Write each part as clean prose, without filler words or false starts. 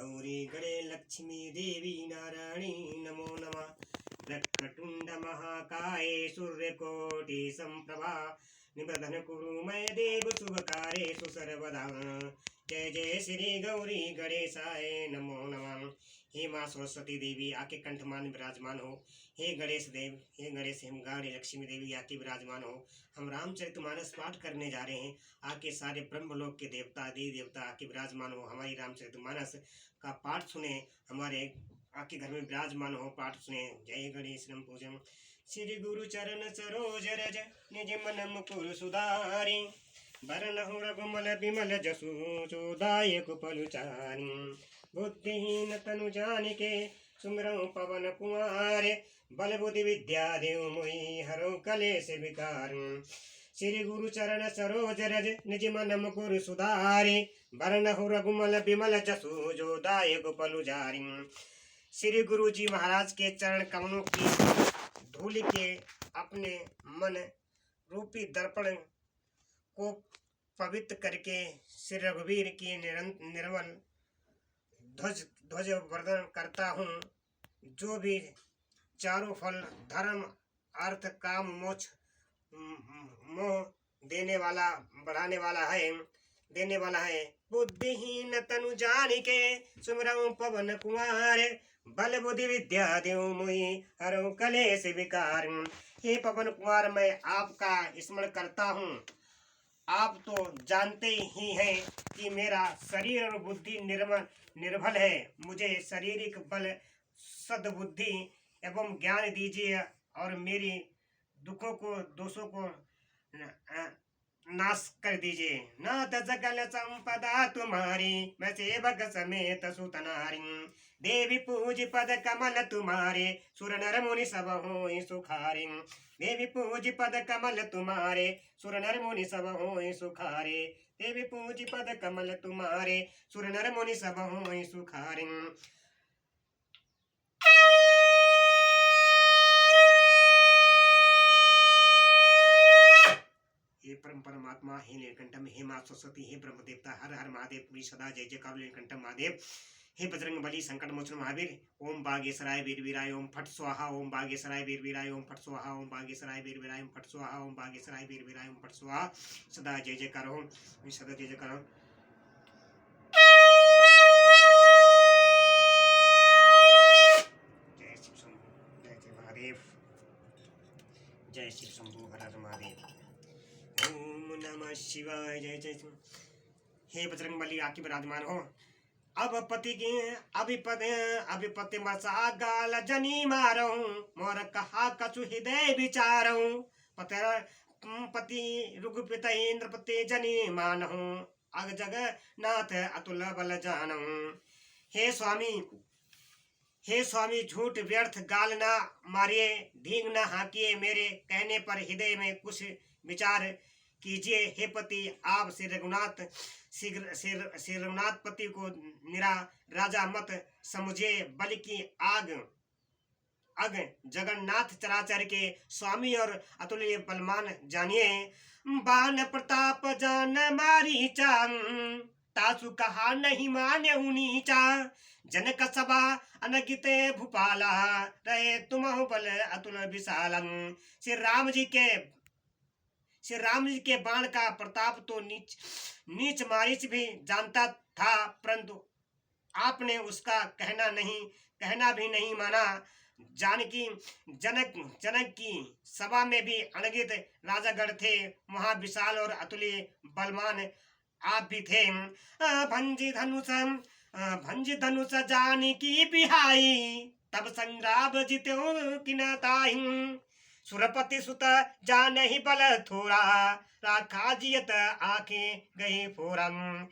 गौरी गणे लक्ष्मी देवी नारायणी नमो नमः। वक्रतुंड महाकाय सूर्यकोटि संप्रभा निबधन कुरु मय देव शुभकार्येषु सर्वदा। जय जय श्री गौरी गणेशाय नमो नमः। हे माँ सरस्वती देवी आके कंठमान विराजमान हो। हे गणेश देव, हे गणेश हेमगाड़ी लक्ष्मी देवी आके विराजमान हो। हम रामचरितमानस पाठ करने जा रहे हैं। आके सारे ब्रह्मलोक के देवता देवी देवता आके विराजमान हो। हमारी रामचरितमानस का पाठ सुने, हमारे आके घर में विराजमान हो, पाठ सुने। जय गणेश नम पूजन। श्री गुरु चरण सरोज रज निज मन मुकुर सुधारी बरनहु रघुमल बिमल जसु चोदायक पलुचारी। बुद्धिहीन तनु जानिके सुमिरौ पवन कुमार बल बुद्धि विद्या देव मोहि हरौ कलेश विकार। श्री गुरु चरण सरोज रज निज मन मुकुर सुधारी बरनहु रघुमल बिमल जसु जो दायक पलुचारी। श्री गुरु जी महाराज के चरण कमलों की धूलि के अपने मन रूपी दर्पण को पवित्र करके श्री रघुवीर की निर्मल ध्वज वर्धन करता हूँ। जो भी चारों फल धर्म अर्थ काम मोक्ष मोह देने वाला बढ़ाने वाला है देने वाला है। बुद्धिहीन तनु जानिके सुमिरौ पवन कुमार बल बुद्धि विद्या देव मोहि हरौ कलेश विकार। हे पवन कुमार, मैं आपका स्मरण करता हूँ। आप तो जानते ही हैं कि मेरा शरीर और बुद्धि निर्बल है। मुझे शारीरिक बल सद्बुद्धि एवं ज्ञान दीजिए और मेरी दुखों को दोषों को नाश कर दीजिए। नाथ सकल संपदा तुम्हारी मैं सेवक समेत सुतनारी। देवी पूज पद कमल तुम्हारे सुर नर मुनि सब होय सुखारी। देवी पूज पद कमल तुम्हारे सुर नर मुनि सब होय सुखारे। देवी पूज पद कमल तुम्हारे सुर नर मुनि सब होय सुखारी। हे परम परमात्मा, हे नीलकंठम, हे माँ सरस्वती, हे ब्रह्म देवता, हर हर महादेव पूरी सदा जय जयकार नीलकंठम महादेव। हे बजरंग बली संकट मोचन महावीर। ओम बागेश्वराय वीर वीराय ओम फट स्वाहा। ओम बागेश्वराय वीर वीराय ओम फट स्वाहा। ओम बागेश्वराय वीर वीराय ओम फट स्वाहा। ओम बागेश्वराय वीर वीराय ओम फट स्वाहा। सदा जय जयकार हो, सदा जय जयकार हो। जय शिव शंभु, जय जय महादेव, जय शिव शंभु हर हर महादेव। ओम नमः शिवाय। जय जय शिव। हे बजरंग बली आके विराजमान हो। अब पति की अभिपति मसा गाल जनी मारऊं मोर कहा कछु हृदय विचारऊं। पति रघुपति इंद्रपति जनी मानहूं अग जग नाथ अतुल बल जानऊं। हे स्वामी झूठ व्यर्थ गाल ना मारिए धींग न हाकिए। मेरे कहने पर हृदय में कुछ विचार कीजिए। हे पति आप श्री रघुनाथ पति को निरा राजा मत समझिए। बल की आग जगन्नाथ चराचर के स्वामी और अतुल्य बलवान जानिए। बान प्रताप जान मारी चांग तासु कहा नहीं माने नीचा। जनक सभा अनगित भूपाला रहे तुम बल अतुल विशालंग। श्री राम जी के बाण का प्रताप तो नीच मारीच भी जानता था, परंतु आपने उसका कहना भी नहीं माना। जनक की सभा में भी अनगित राजागण थे, वहां विशाल और अतुल्य बलवान आप भी थे। भंज धनुष जानी की बिहाई तब संग्राम जित्यो किन ताहि। सुरपति सुत जान ही बल थोड़ा राखा जियत आंखें गई फोरम।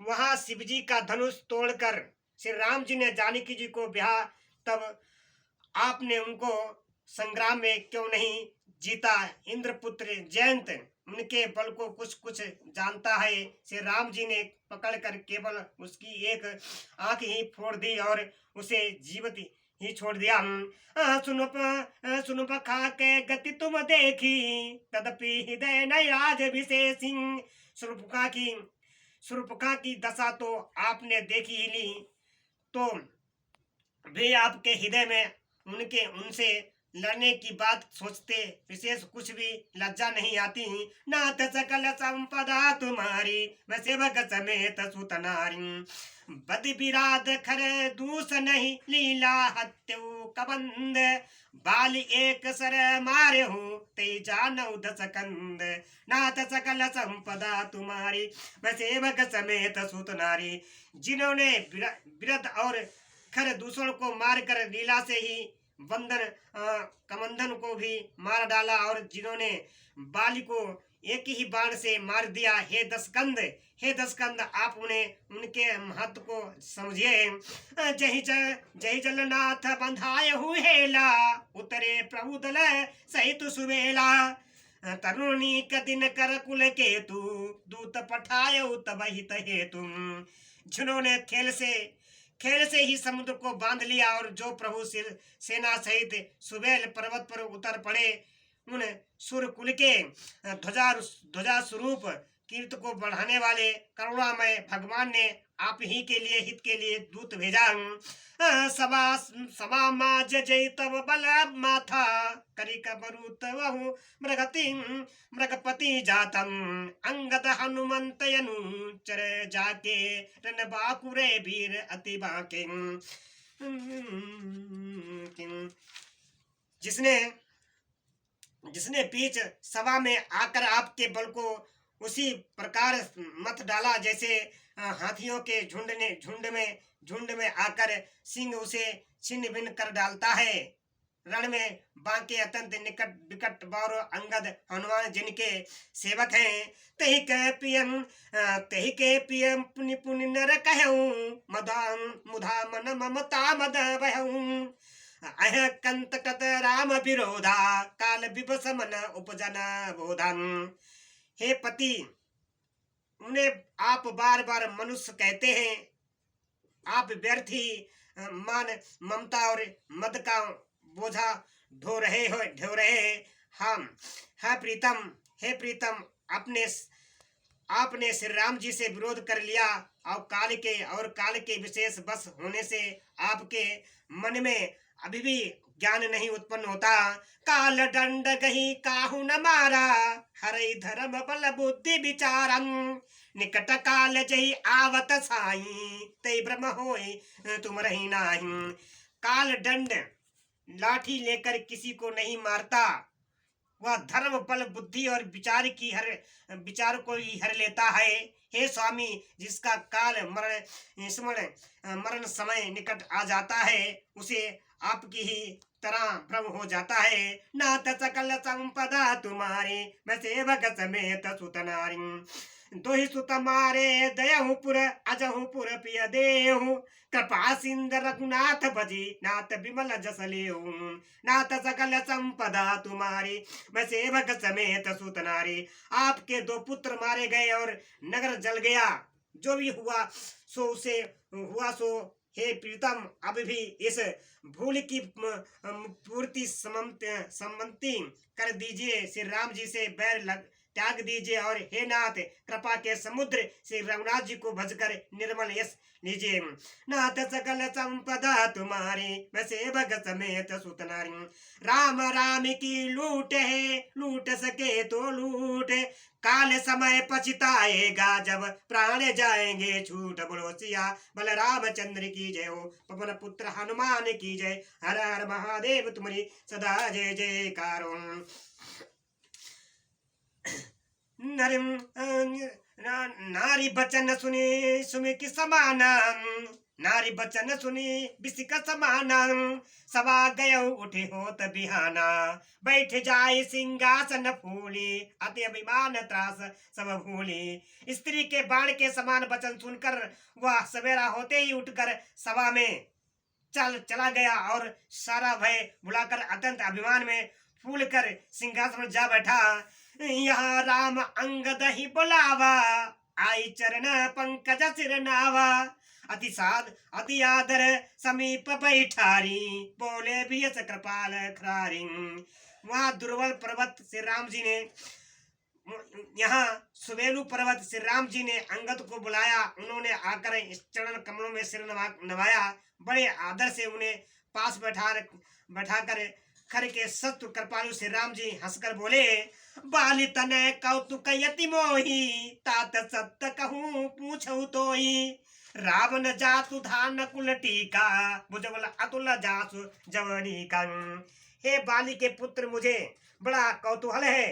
वहां शिवजी का धनुष तोड़कर श्री राम जी ने जानकी जी को ब्याह, तब आपने उनको संग्राम में क्यों नहीं जीता। इंद्रपुत्र जयंत उनके बल को कुछ जानता है। श्री राम जी ने पकड़कर केवल उसकी एक आंख ही फोड़ दी और उसे जीवित ही छोड़ दिया। सुन पखा के गति तुम देखी तदपि हृदय नयाज विशेषी। सुरपुका की दशा तो आपने देखी ही ली, तो वे आपके हृदय में उनसे लड़ने की बात सोचते, विशेष कुछ भी लज्जा नहीं आती। नाथ सकल संपदा तुम्हारी, मैं सेवक समेत सुत नारी। बद विराध खर दूस नहीं, लीला हत्यु कबंद। बाल एक सर मारे हूँ, ते जानऊ दस कंद। नाथ सकल संपदा तुम्हारी, मैं सेवक समेत सुत नारी। जिन्होंने विरध और खर दूसरों को मारकर लीला से ही बंधन कमंधन को भी मार डाला, और जिन्होंने बाली को एक ही बाण से मार दिया। हे दसकंद आप उन्हें उनके महत्व को समझिए। जय जलनाथ बंधाय हेला, उतरे प्रभु दल सहित सुबेला। तरुणी कदिन कर कुल केतु, दूत पठाय तब हित हेतु। जिन्होंने खेल से ही समुद्र को बांध लिया, और जो प्रभु सेना सहित सुबेल पर्वत पर उतर पड़े, उन सुर कुल के ध्वजा स्वरूप कीर्ति को बढ़ाने वाले करुणामय भगवान ने आप ही के लिए हित के लिए दूत भेजा। सभा माज जय तब बल माथा, करी कबरू तवहु मृगपति जातम। अंगद हनुमंत अनुचर जाके, रन बाकुरे वीर अति बाके। जिसने बीच सभा में आकर आपके बल को उसी प्रकार मत डाला, जैसे हाथियों के झुंड में आकर सिंह उसे छिन्न भिन्न कर डालता है। रण में बांके अत्यंत निकट विकट बौर अंगद हनुमान जिनके सेवक हैं। तही के पियम पुनि पुनि नर कहूं, मुधा मन ममता मद बहूं। अह कंत कत राम विरोधा, काल विवश मन उपजन बोधन। हे पति, उन्हें आप बार बार मनुष्य कहते हैं। आप व्यर्थी मान ममता और मद का बोझा ढो रहे हम। हे प्रीतम आपने श्री राम जी से विरोध कर लिया, और काल के विशेष बस होने से आपके मन में अभी भी ज्ञान नहीं उत्पन्न होता। काल दंड गही काहू न मारा, हरई धर्म बल बुद्धि विचारन। निकट काल जही आवत साई, तई ब्रह्म होई तुम रही नाही। काल दंड लाठी लेकर किसी को नहीं मारता, वह धर्म बल बुद्धि और विचार को ही हर लेता है। हे स्वामी, जिसका काल मरण समय निकट आ जाता है, उसे आपकी ही तरह भ्रम हो जाता है। नाथ सकल संपदा तुम्हारी, मैं सेवक समेत सुत नारी। दोहि सुत मारे दयहु पुर, अजहु पुर पिय देहु। कृपा सिंध रघुनाथ भजी, नाथ विमल जस लेहु। नाथ सकल संपदा तुम्हारी, मैं सेवक समेत सुत नारी। आपके 2 पुत्र मारे गए और नगर जल गया। जो भी हुआ सो हे प्रीतम, अब भी इस भूल की पूर्ति सम्मति कर दीजिए। श्री राम जी से बैर त्याग दीजिए, और हे नाथ, कृपा के समुद्र श्री रघुनाथ जी को भजकर निर्मल यश लीजिए। नाथ सकल संपदा तुम्हारी, मैं सेवक समेत सुत नारी। राम राम की लूट है, लूट सके तो लूट। काल समय पछताएगा, जब प्राण जाएंगे छूट। बोलो सिया बल रामचंद्र की जय हो, पवन पुत्र हनुमान की जय। हर हर महादेव तुम्हारी सदा जय जयकारो। नारी बचन सुनी सुमिक समान, नारी बचन सुनी बिसिक समान। सवा गय उठे होत बिहाना, बैठ जाए सिंहासन फूली। अति अभिमान त्रास सब भूली। स्त्री के बाण के समान वचन सुनकर वह सवेरा होते ही उठकर सभा में चला गया, और सारा भय भुलाकर अत्यंत अभिमान में फूल कर सिंहासन जा बैठा। यहाँ राम अंगद ही बुलावा, आई चरण पंकज सिर नावा। अति साध अति आदर समीप बैठारी, बोले भी कृपाल खरारी। वहाँ दुर्बल पर्वत श्री राम जी ने यहाँ सुवेलु पर्वत श्री राम जी ने अंगद को बुलाया। उन्होंने आकर इस चरण कमलों में सिर नवाया। बड़े आदर से उन्हें पास बैठाकर खर के शत्रु कृपालु श्री राम जी हंसकर बोले, बाली तने कौतुक यति मोही, तात सत्य कहूँ पूछऊ तोही। रावण जातु धान कुल टीका, भुजबल अतुल जासु जवनी कंग। हे बाली के पुत्र, मुझे बड़ा कौतूहल है।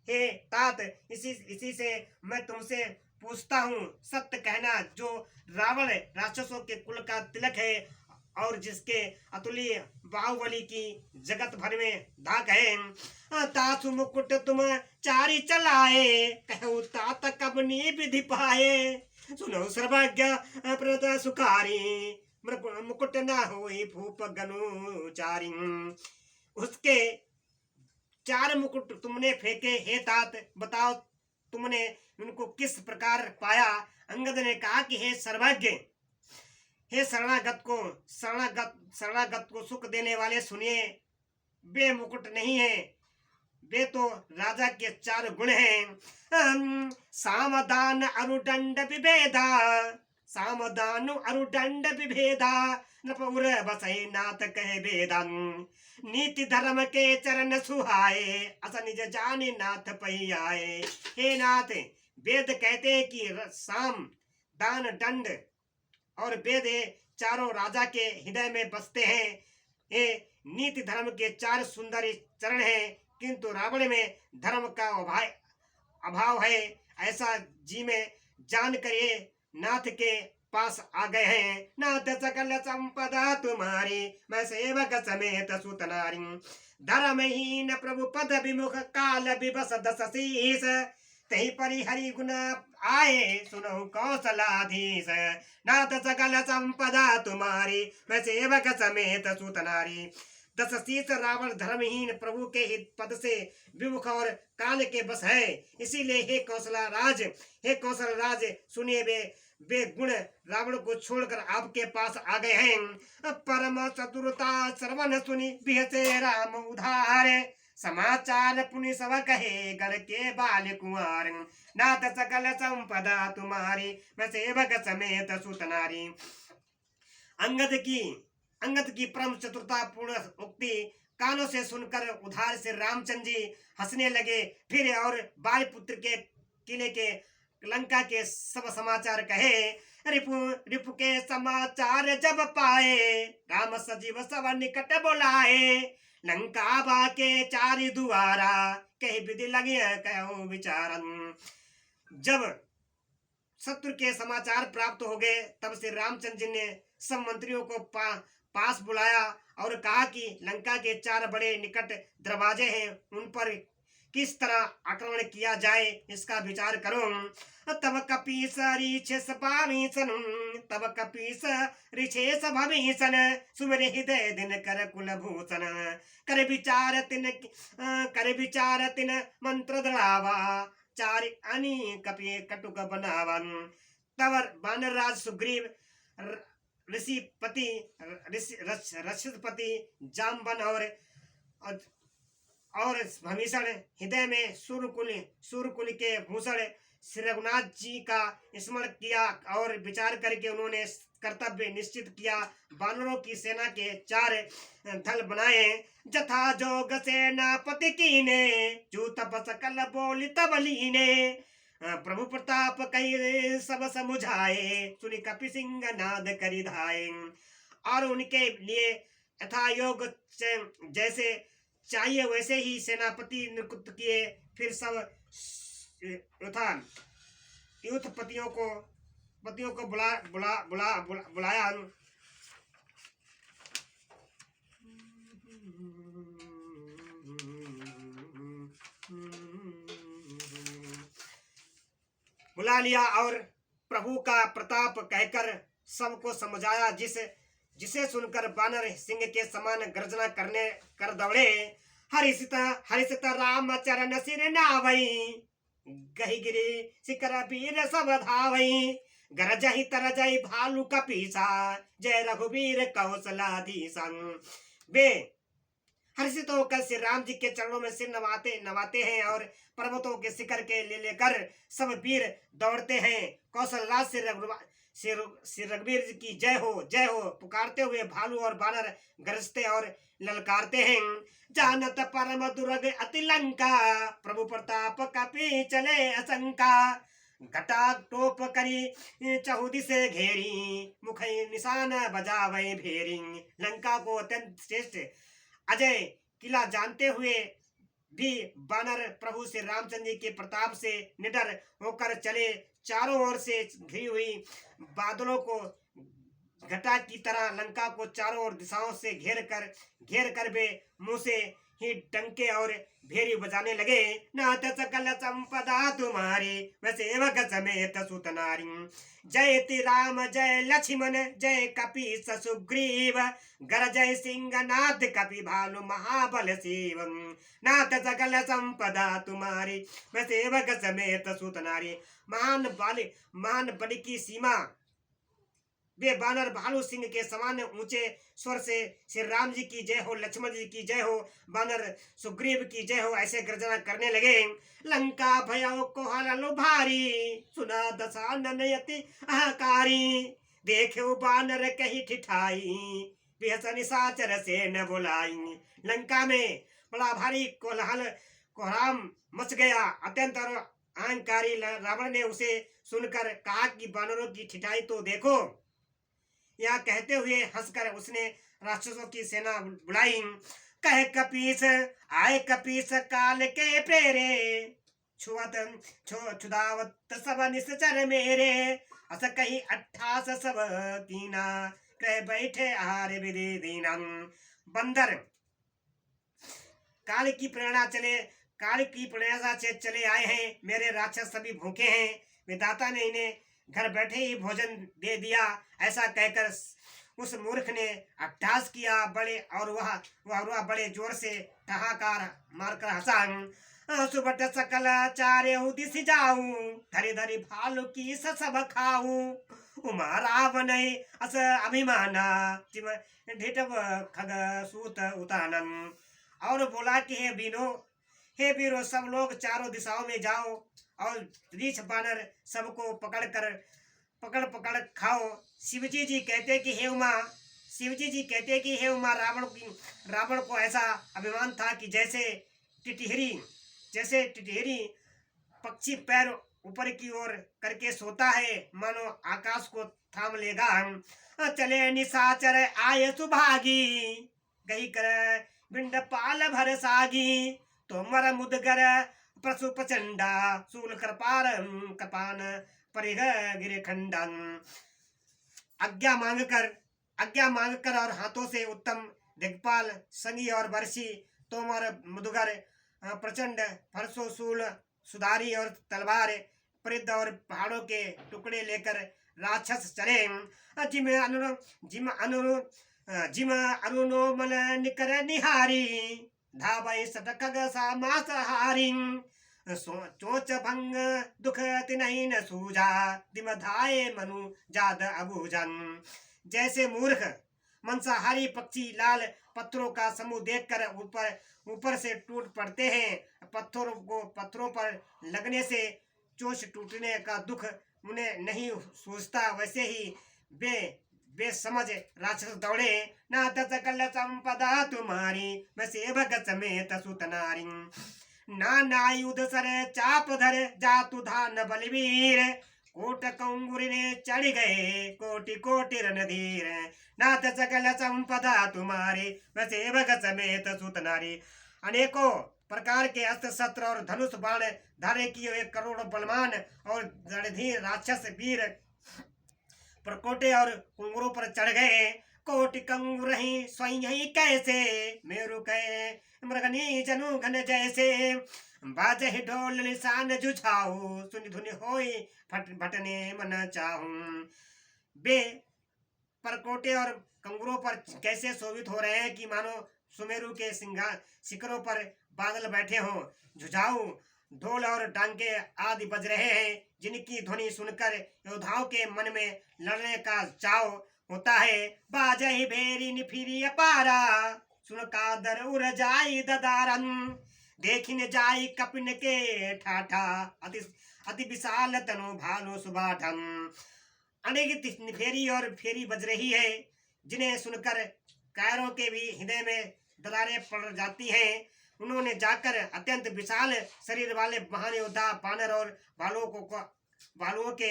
हे तात, इसी से मैं तुमसे पूछता हूँ, सत्य कहना, जो रावण राक्षसों के कुल का तिलक है और जिसके अतुल्य बाहुबली की जगत भर में धाक है, तासु मुकुट तुम चारी चलाए, कहू तात कब नी विधि पाए। सुनो सर्वज्ञ प्रद सुखारी, मुकुट न होई भूप गनु चारी। उसके 4 मुकुट तुमने फेंके, हे तात बताओ तुमने उनको किस प्रकार पाया। अंगद ने कहा कि हे सर्वज्ञ, हे शरणागत को सुख देने वाले, सुनिए, वे मुकुट नहीं है, वे तो राजा के 4 गुण हैं। सामदान अरुदंड विभेदा, सामदानु अरुदंड विभेदा, नपुर बसई नाथ कहे वेदन। नीति धर्म के चरण सुहाए, अस निज जाने नाथ पही आए। हे नाथ, वेद कहते हैं कि साम दान दंड और वेद चारों राजा के हृदय में बसते हैं। ये नीति धर्म के 4 सुंदर चरण हैं, किंतु रावण में धर्म का अभाव है, ऐसा जी में जान कर ये नाथ के पास आ गए हैं। नाथ सकल संपदा तुम्हारी, मैं सेवक समेत सुतनारी। धर्महीन प्रभु पद विमुख, काल विवश 10 शीस। तही परि हरि गुण आए, सुनो कौशलाधीश। नाथ सकल संपदा तुम्हारी, मैं सेवक समेत सुतनारी। 10 शीस रावण धर्महीन प्रभु के हित पद से विमुख और काल के बस है। इसीलिए हे कौशल राज, सुनिए, वे गुण रावण को छोड़कर आपके पास आ गए हैं। परम चतुरता श्रवण सुनी, बिहसे राम उधारे। समाचार पुनि सब कहे, गढ़ के बाल कुंवर। नाथ सकल संपदा तुम्हारी, मैं सेवक समेत सुतनारी। अंगद की परम चतुरता पूर्ण उक्ति कानों से सुनकर उधार से रामचंद्र जी हंसने लगे। फिर और बालपुत्र के किले के लंका के सब समाचार कहे। रिपु के समाचार जब पाए, राम सजीव सब निकट बुलाए। लंका बाके 4 दुआरा, कही विधि लगे कहो विचारन। जब शत्रु के समाचार प्राप्त हो गए, तब से रामचंद्र जी ने सब मंत्रियों को पास बुलाया और कहा कि लंका के 4 बड़े निकट दरवाजे हैं, उन पर किस तरह आक्रमण किया जाए, इसका विचार करो। तब कपीस ऋषेश पावीसन, तब कपीस ऋषेश भवीसन। सुमिर हृदय दिन कर कुलभूषण, कर विचार तिन मंत्र दृढ़ावा। 4 अनी कपि कटुक बनावन। तब वानर राज सुग्रीव, ऋषिपति जामवन और भीषण हृदय में सूर्यकुल के भूषण श्री रघुनाथ जी का स्मरण किया और विचार करके उन्होंने कर्तव्य निश्चित किया। वानरों की सेना के 4 दल बनाए। जथा जोग सेनापति कीने, जो तप सकल बोली तब लीने। प्रभु प्रताप कई सब समुझाए, सुनि कपि सिंह नाद करि धाये। और उनके लिए यथा योग जैसे चाहिए वैसे ही सेनापति नियुक्त किए। फिर सब युद्ध पतियों को बुलाया। बुला लिया और प्रभु का प्रताप कहकर सबको समझाया। जिसे सुनकर बानर सिंह के समान गर्जना कर दौड़े। हरिसित राम चरण सिर नावई, गही गिरी शिखर वीर सब धावई। गरजहि तरजहि भालू कपीसा, जय रघुवीर कौशलाधीशन। वे हर्षित होकर श्री राम जी के चरणों में सिर नवाते नवाते हैं और पर्वतों के शिखर के ले लेकर सब वीर दौड़ते हैं। कौशलराज श्री रघुवीर जी की जय हो पुकारते हुए भालू और बानर गरजते और ललकारते हैं। जानत परम दुर्ग अति लंका, प्रभु प्रताप कपि चले असंका। घटा टोप करी चहुदी से घेरी, मुख निशान बजावे भेरी। लंका को अत्यंत श्रेष्ठ अजय किला जानते हुए भी बानर प्रभु श्री रामचंद्र जी के प्रताप से निडर होकर चले। चारों ओर से घिरी हुई बादलों को घटा की तरह लंका को चारों ओर दिशाओं से घेर कर वे मुंह से ही डंके और भेरी बजाने लगे। नाथ सकल संपदा तुम्हारी, सेवक समेत सुत नारी। जय राम जय लक्ष्मण जय कपीस सुग्रीव, गरजय सिंह नाथ कपि भालु महाबल शिव। नाथ सकल संपदा तुम्हारी, सेवक समेत सुत नारी। महान बल की सीमा वे बानर भालू सिंह के समान ऊंचे स्वर से श्री राम जी की जय हो, लक्ष्मण जी की जय हो, बानर सुग्रीव की जय हो ऐसे गर्जना करने लगे। लंका भयो कोहल भारी, सुना दशानन यति अहकारी। देखो बानर कही ठिठाई, बेहस निशाचर से न बुलाई। लंका में बड़ा भारी कोहराम मच गया। अत्यंत अहंकारी रावण ने उसे सुनकर कहा कि बानरों की ठिठाई तो देखो। यह कहते हुए हंसकर उसने राक्षसों की सेना बुलाई। कह कपीस आए कपीस काल के प्रेरे, छुअत छुदावत सब निश्चर मेरे। अस कही 28 सब कीना, कह बैठे आहार विधि दीना। बंदर काल की प्रेरणा से चले आए हैं। मेरे राक्षस सभी भूखे हैं, विधाता ने इन्हें घर बैठे ही भोजन दे दिया। ऐसा कहकर उस मूर्ख ने अट्टहास किया बड़े और वह बड़े जोर से ठहाकार मारकर हंसा। सुबट सकल चारे दिस जाऊं, धरी धरी भालू की सब खाऊं। उमा रावण अस अभिमाना, चिम ढिटव खग सूत उतानन। और बोला कि हे वीरो सब लोग चारों दिशाओं में जाओ और रीछ बानर सबको पकड़ खाओ। शिवजी जी कहते कि हे उमा रावण को ऐसा अभिमान था कि जैसे टिटहरी पक्षी पैर ऊपर की ओर करके सोता है, मानो आकाश को थाम लेगा। चले निशाचर आय सुभागी, गई कर बिंड पाल भर सागी। तोमर मुदगर प्रसु प्रचंडा, सूल कपान परिग गिरे खंडन। आज्ञा मांगकर और हाथों से उत्तम दिग्पाल संगी और वर्षी, तोमर मुदगर प्रचंड फरसो सूल सुधारी और तलवार परिध और पहाड़ों के टुकड़े लेकर राक्षस चले। जिम अरुणोमल निकर निहारी, धावै सटखग सामासहारी। चोच भंग दुख तिनहि न सूझा, दिम धाये मनु जाद अबूझन। जैसे मूर्ख मांसाहारी पक्षी लाल पत्थरों का समूह देखकर ऊपर से टूट पड़ते हैं। पत्थरों पर लगने से चोच टूटने का दुख उन्हें नहीं सूझता, वैसे ही बेसमझ राक्षस दौड़े। नाथ सकल संपदा तुम्हारी, मैं सेवक समेत सुत नारी। नाना युध सर चाप धर जातु धान बलवीर, कोट कंगुर ने चढ़ गए कोटि कोटि रणधीर। नाथ सकल संपदा तुम्हारी, मैं सेवक समेत सुत नारी। अनेकों प्रकार के अस्त्र शस्त्र और धनुष बाण धारे किए एक करोड़ बलवान और रणधीर राक्षस वीर प्रकोटे और कुंगुरों पर चढ़ गए। कोटि कंगुर ही स्वयं ही कैसे, मेरु कहे मृगनी जनु घन जैसे। बाजहि ढोल निशान जुझाऊ, सुनि धुनि होई भटने मन चाहूं। वे परकोटे और कंगुरों पर कैसे शोभित हो रहे हैं कि मानो सुमेरु के शिखरों पर बादल बैठे हों। जुझाऊ ढोल और डांके आदि बज रहे हैं, जिनकी ध्वनि सुनकर योद्धाओं के मन में लड़ने का चाव होता है। बाजहि भेरी निफिरी अपारा, सुन कादर उर जाई ददारन देखिन जाई कपिन के ठाठा अति अति विशाल तनु भालू सुबाठम। अनेक फेरी और फेरी बज रही है जिन्हें सुनकर कायरों के भी हृदय में दरारें पड़ जाती हैं। उन्होंने जाकर अत्यंत विशाल शरीर वाले महान योद्धा बानर और भालुओं के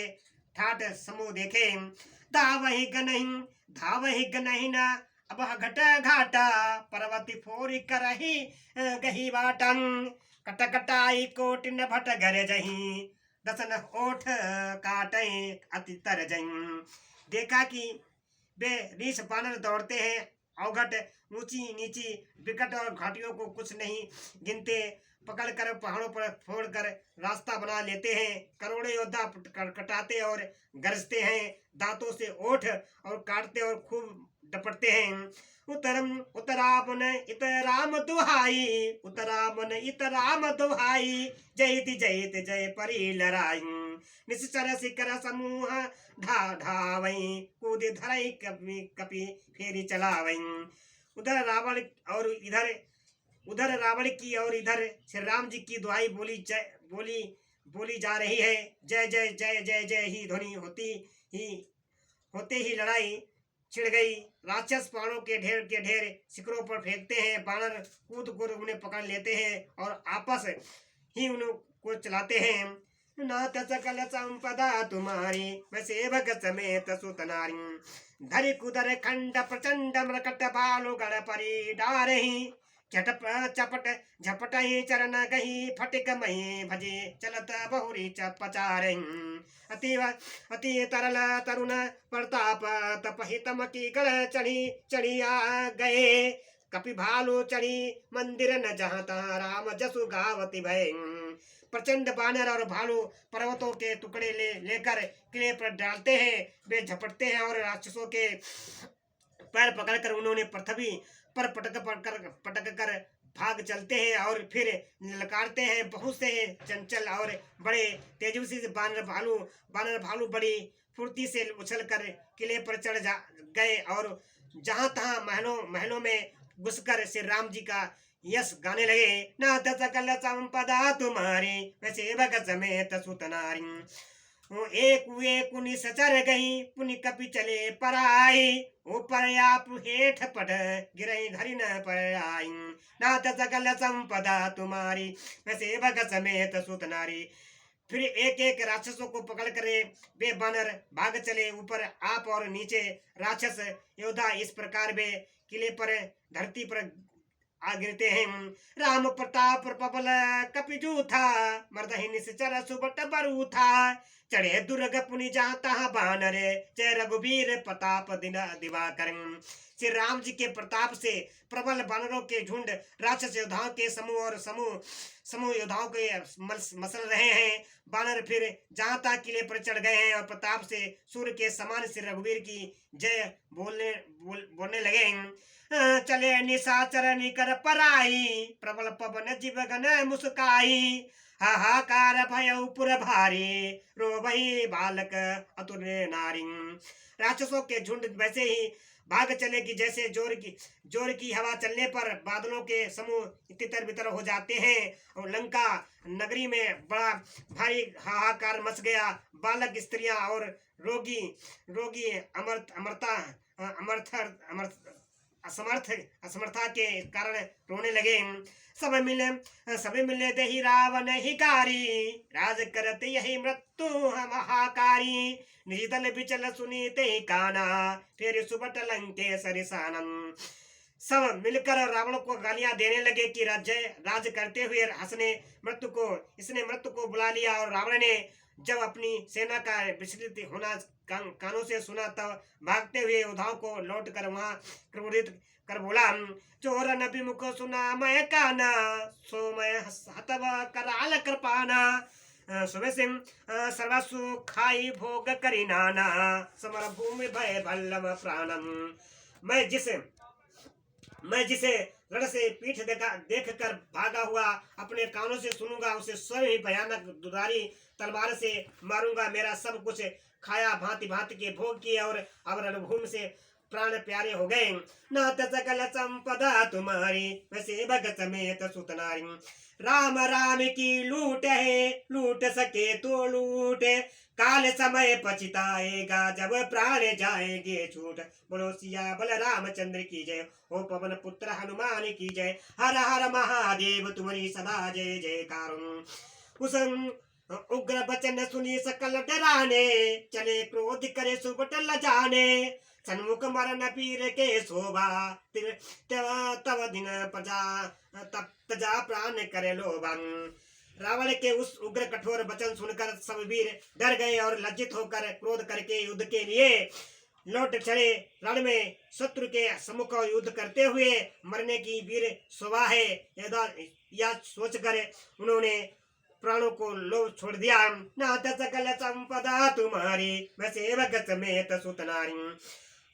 ठाठ समूह देखे। धावहि गनहि न अब घट घाटा पर्वती फोरी करही गही बाटन कटकटाई कोट न भट घर जही दसन ओठ काटे अति तर जही। देखा कि वे रीछ बानर दौड़ते हैं, अवघट ऊंची नीची विकट और घाटियों को कुछ नहीं गिनते, पकड़कर पहाड़ों पर फोड़कर रास्ता बना लेते हैं। करोड़ों योद्धा कटाते और गरजते हैं, दांतों से ओठ और काटते और खूब डपटते हैं। उतरामन इतराम दुहाई जयति जय परी लड़ाई निश्चर शिखर समूह ढावई कूद धरई कपि फेरी चलावई। उधर रावण की और इधर श्री राम जी की दुहाई बोली जा रही है। जय जय जय जय जय ही ध्वनि होते ही लड़ाई छिड़ गई। राक्षस पहाड़ों के ढेर शिखरों पर फेंकते हैं, बानर कूद कर उन्हें पकड़ लेते हैं और आपस ही उनको चलाते हैं। नाथ सकल संपदा तुम्हारी वैसे भगत समेत सुतनारी धरि कुदर खंड प्रचंड मृकट बालो गण परी डारही चपट झपटही चरण गही फटिक मही भजे चलत बहुरी चपचारही अति तरल तरुण प्रताप तपहितम की गढ़ चढ़िया गए कपि भालू चढ़ी मंदिर न जहाँ तहाँ राम जसु गावती भय। प्रचंड बानर और भालू पर्वतों के टुकड़े लेकर किले पर डालते हैं, वे झपटते हैं और राक्षसों के पैर पकड़कर उन्होंने पृथ्वी पर पटक कर भाग चलते हैं और फिर ललकारते हैं। बहुत से चंचल और बड़े तेजस्वी से बानर भालू बड़ी फुर्ती से उछल कर किले पर चढ़ गए और जहां तहां महलों में घुसकर श्री राम जी का यश गाने लगे। नाथ सकल संपदा तुम्हारी वैसे भगत समेत सुतनारी एक निश्चर गई पुनि कपि चले पराई ऊपर आप हेठ पट गिरई धरि न पराई। नाथ सकल संपदा तुम्हारी वैसे भगत समेत सुतनारी। फिर एक एक राक्षसों को पकड़ करे वे बानर भाग चले, ऊपर आप और नीचे राक्षस योद्धा। इस प्रकार वे किले पर धरती पर आ गिरते हैं। राम प्रताप प्रबल कपिजू था मर्दहि निश्चर सुबट बरू था चढ़े दुर्ग पुनि जहाँ तहाँ बानरे जय रघुवीर प्रताप दिवाकर। श्री राम जी के प्रताप से प्रबल बानरों के झुंड राक्षस योद्धाओं के समूह योद्धाओं के मसल रहे हैं। बानर फिर जहाँ तहाँ किले पर चढ़ गए हैं और प्रताप से सूर्य के समान श्री रघुवीर की जय बोलने लगे। चले निशाचर निकर पराई प्रबल पवन जीवगन मुस्काई हाहाकार भय पुर भारी रोबई बालक अतुर नारी। राक्षसों के झुंड वैसे ही भाग चले कि जैसे जोर की हवा चलने पर बादलों के समूह तितर बितर हो जाते हैं और लंका नगरी में बड़ा भारी हाहाकार मच गया। बालक स्त्रियां और रोगी असमर्था के कारण रोने लगे। सब मिले दही रावण हिकारी राज करते यही मृत्यु महाकारी निज दल बिचल सुनी ते काना फिर सुबट लंके सरिसानम। सब मिलकर रावण को गालियां देने लगे कि राज करते हुए इसने मृत्यु को बुला लिया। और रावण ने जब अपनी सेना का विचलित होना कानों से सुना तब भागते हुए योद्धाओं को लौट कर वहां क्रोधित कर बोला, चोर नबी मुख सुना मैं काना सो मैं हतव कराल कृपाना सुबह सिंह सर्वसु खाई भोग करी नाना समर भूमि भय भल्लम प्राणम। मैं जिसे रण से पीठ देख कर भागा हुआ अपने कानों से सुनूंगा उसे स्वयं ही भयानक दुधारी तलवार से मारूंगा। मेरा सब कुछ खाया भांति भांति के भोग किए और अब रणभूमि से प्राण प्यारे हो गए। नाथ सकल संपदा तुम्हारी, वैसे भगत समेत सुत नारी। राम राम की लूट है, लूट सके तो लूट, काल समय पछताएगा जब प्राण जाएंगे छूट। बोलो सिया बल रामचंद्र की जय, हो पवन पुत्र हनुमान की जय। हर हर महादेव तुम्हारी सदा जय जयकार। उस उग्र बचन सुनी सकल डराने, चले क्रोध करे सुबट लजाने। सन्मुख मरण पीर के शोभा, तव दिन प्रजा तब तजा प्राण करे लोभन। रावण के उस उग्र कठोर वचन सुनकर सब वीर डर गए और लज्जित होकर क्रोध करके युद्ध के लिए लौट चले। रण में शत्रु के सम्मुख युद्ध करते हुए मरने की वीर शोभा है, यह सोचकर उन्होंने प्राणों को लो छोड़ दिया। नाथ सकल संपदा तुम्हारी, मैं सेवक समेत सुत नारी।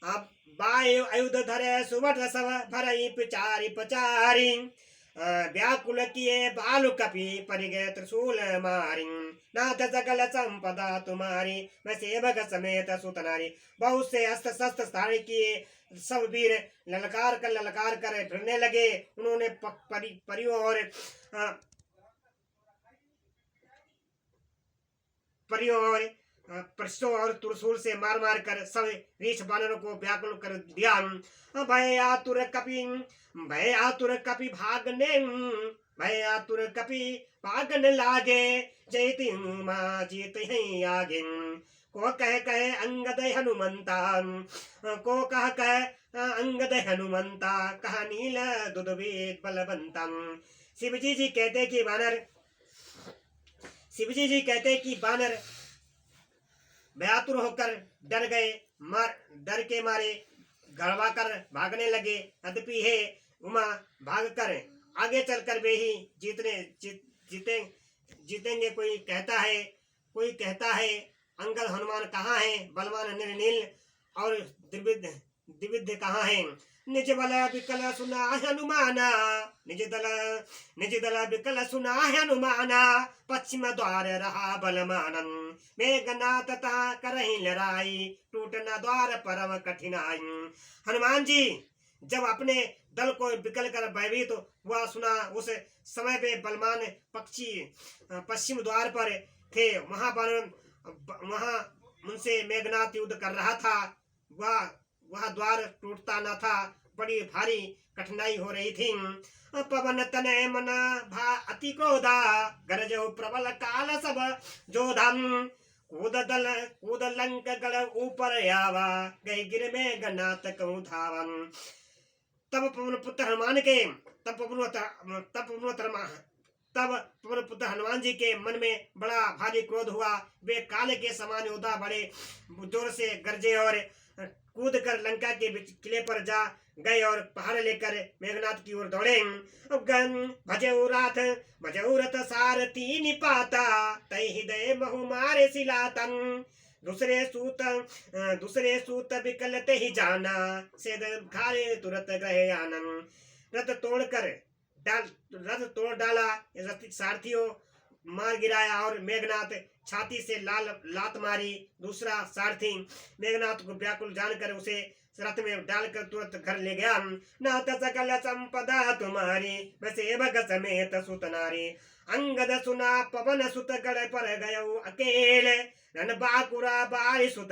अब वायु आयुध धरे सुवट सब भरई पिचारी पचारी। व्याकुल किए बालु कपि परि गए त्रिशूल मारी। नाथ सकल संपदा तुम्हारी, मैं सेवक समेत सुत नारी। बहुत से अस्त्र शस्त्र धारण किए सब वीर ललकार कर फिरने लगे। उन्होंने परियों और परसों और त्रिशूल से मार मार कर सब रीछ बानरों को व्याकुल कर दिया। भय आतुर कपि भागने, भय आतुर कपि भागने लागे। जयति मां जीत ही आगे। को कहे अंगद हनुमंता, को कह अंगद हनुमंता, कहा नील दुदवेद बलवंता। शिवजी जी कहते कि बानर व्यातुर होकर डर गए, डर के मारे गड़वा कर भागने लगे। यद्यपि हे उमा भागकर आगे चलकर वे ही जीतेंगे। कोई कहता है अंगद हनुमान कहाँ है, बलवान निर्नील और द्विविध कहाँ है। निज बल विकल सुना हनुमाना, निज दल विकल सुना हनुमाना। पश्चिम द्वार रहा बलमानन, मेघनाथ तथा करही लड़ाई। टूटना द्वार परम कठिनाई। हनुमान जी जब अपने दल को विकल कर भयभीत हुआ सुना, उस समय पे बलमान पक्षी पश्चिम द्वार पर थे। वहां उनसे मेघनाथ युद्ध कर रहा था। वह द्वार टूटता न था, बड़ी भारी कठिनाई हो रही थी। पवन तनय मन भा अति क्रोधा, गरजो प्रबल काल सब जोधम। कूद लंक गढ़ ऊपर आवा, गई गिर में गन्नाथ कहूँ धावन। तब पवन पुत्र हनुमान जी के मन में बड़ा भारी क्रोध हुआ। वे काले के समान योद्धा बड़े जोर से गरजे और कूद कर लंका के किले पर जा गए और पहाड़ लेकर मेघनाथ की ओर दौड़े। भजऊ रथ सारथी निपाता, तय हृदय महु मारे सिलातन। दूसरे सूत विकल ते ही जाना, से घारे तुरंत गए आनंद। रथ तोड़ डाला, सारथियों मार गिराया और मेघनाथ छाती से लात मारी। दूसरा सारथी मेघनाथ को व्याकुल जानकर उसे रथ में डालकर तुरंत घर ले गया। नाथ सकल संपदा तुम्हारी, मैं सेवक समेत सुत नारी। अंगद सुना पवन सुत गढ़ पर गयो अकेले, रन बाकुरा बारी सुत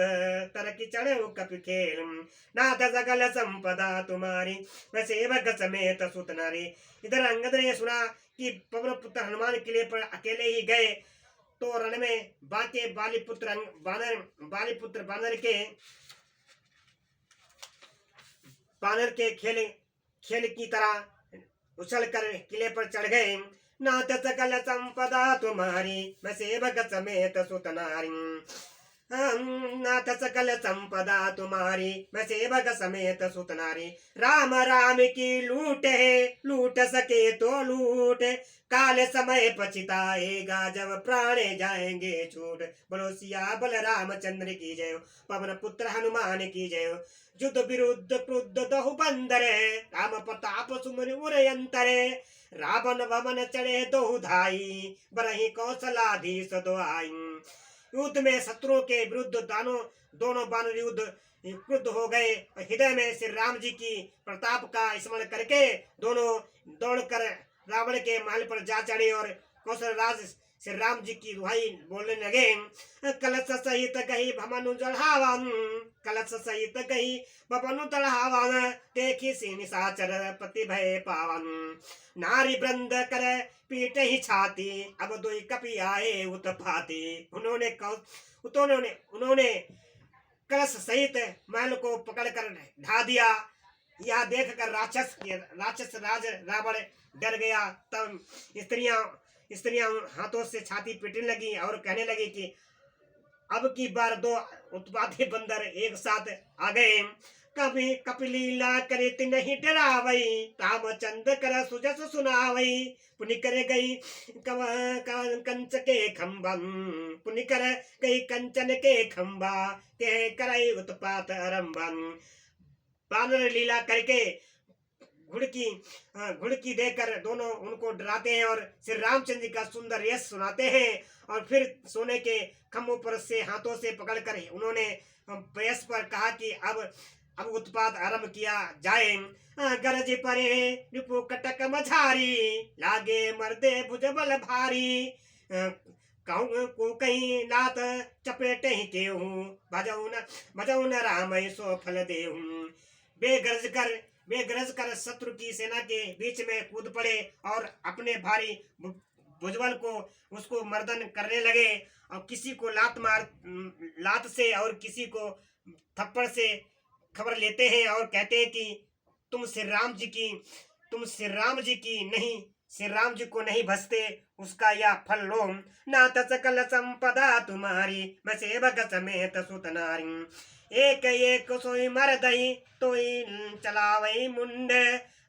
तरकी चढ़ो कपि खेल। नाथ सकल संपदा तुम्हारी, मैं सेवक समेत सुत नारी। इधर अंगद ने सुना कि पवन पुत्र हनुमान किले पर अकेले ही गए, तो रण में बाके बालीपुत्र बानर के खेल की तरह उछल कर किले पर चढ़ गए। नाथ सकल संपदा तुम्हारी, मैं सेवक समेत सुत नारी। नाथ सकल संपदा तुम्हारी, मैं सेवक समेत सुत नारी। राम राम की लूट है, लूट सके तो लूट, काल समय पछताएगा जब प्राणे जाएंगे छूट। बोलो सिया बल रामचंद्र की जय, पवन पुत्र हनुमान की जय। युद्ध विरुद्ध क्रुद्ध दहु बंदरे, राम प्रताप सुमन उरयंतरे। रावण भवन चढ़े दोहु धाई, बरही कौशलाधीश दुआई। युद्ध में शत्रुओं के विरुद्ध दोनों बानर युद्ध क्रुद्ध हो गए और हृदय में श्री राम जी की प्रताप का स्मरण करके दोनों दौड़कर रावण के महल पर जा चढ़े और कौशल राज श्री राम जी की दुहाई बोलने लगे। कलश सहित कही भमनु चढ़ावन, कलश सहित कही भमनु चढ़ावन, देखी सी निशाचर पति भय पावन। नारी वृंद कर पीट ही छाती, अब दुई कपि आए उत्पाती। उन्होंने कलश सहित महल को पकड़कर ढा दिया। यह देखकर राक्षस राज रावण डर गया। तब स्त्रियां हाथों से छाती पीटने लगी और कहने लगी कि अब की बार दो उत्पाती बंदर एक साथ आ गए। कभी कपिलीला करे नहीं डरावई, काम चंद कर सुजस सुनावई। पुनि कर गई कंच के खंबन, पुनि कर गई कंचन के खंबा, के करई उत्पात आरंभन। बानर लीला करके घुड़की देकर दोनों उनको डराते हैं और श्री रामचंद्र जी का सुंदर यश सुनाते हैं। और फिर सोने के खम्भों पर से हाथों से पकड़कर उन्होंने प्रेस पर कहा कि अब उत्पात आरंभ किया जाए। गरज परे रिपु कटक मझारी, लागे मर्दे भुज बल भारी। कहूँ को कहीं लात चपेट ही केहू, भजौन राम सो फल देहूं। बेगरज कर शत्रु की सेना के बीच में कूद पड़े और अपने भारी भुजबल को उसको मर्दन करने लगे। और किसी को लात से और किसी को थप्पड़ से खबर लेते हैं और कहते हैं कि तुम श्री राम जी की नहीं, श्री राम जी को नहीं भजते, उसका यह फल लो। नाथ सकल संपदा तुम्हारी, मैं सेवक समेत सुत नारी। एक एक सोई मर दई, तोई चलावई मुंड,